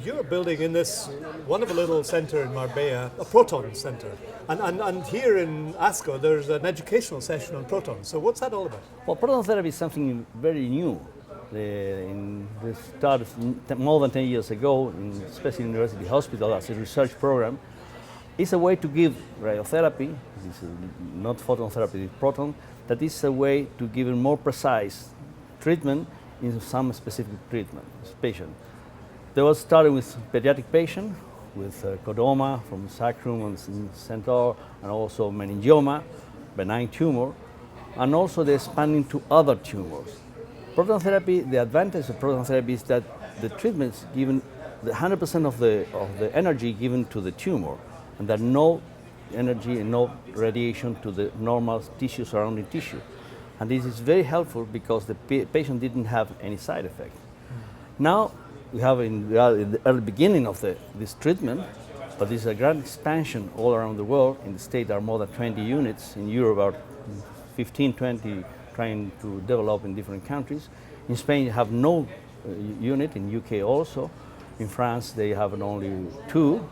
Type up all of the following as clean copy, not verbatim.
you're building in this wonderful little center in Marbella, a Proton center. And here in ASCO, there's an educational session on Proton. So what's that all about? Well, proton therapy is something very new. It started more than 10 years ago, especially in University Hospital as a research program. It's a way to give radiotherapy, this is not photon therapy, it's proton, that is a way to give a more precise treatment in some specific treatment patient. They was started with pediatric patient with chordoma from sacrum and centaur, and also meningioma, benign tumor, and also they're expanding to other tumors. Proton therapy, the advantage of proton therapy is that the treatment is given the 100% of the energy given to the tumor, and there no energy and no radiation to the normal tissue, surrounding tissue. And this is very helpful because the patient didn't have any side effect. Now we are in the early beginning of this treatment, but this is a grand expansion all around the world. In the States there are more than 20 units, in Europe about 15, 20 trying to develop in different countries. In Spain you have no unit, in UK also. In France they have only 2.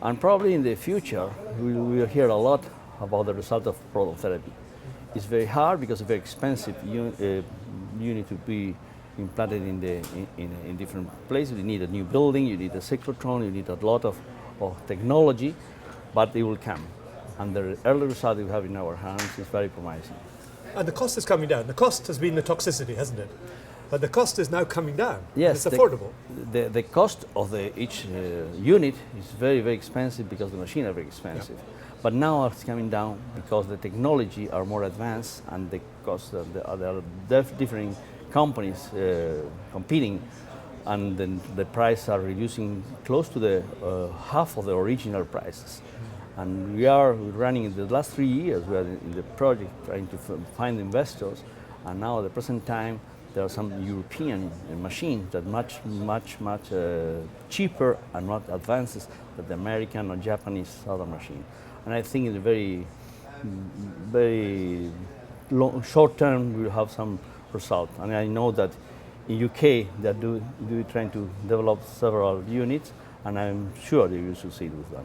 And probably in the future we will hear a lot about the result of proton therapy. It's very hard because it's very expensive unit to be implanted in different places. You need a new building, you need a cyclotron, you need a lot of technology, but it will come. And the early result we have in our hands is very promising. And the cost is coming down. The cost has been the toxicity, hasn't it? But the cost is now coming down. Yes, it's affordable. The cost of each unit is very, very expensive because the machines are very expensive. Yeah. But now it's coming down because the technology are more advanced and the cost of there are different companies competing, and then the price are reducing close to the half of the original prices. And we are running in the last 3 years, we are in the project trying to find investors, and now at the present time there are some European machines that much cheaper and not advanced than the American or Japanese other machine. And I think in the very short term we will have some result. And I know that in UK they are trying to develop several units, and I'm sure they will succeed with that.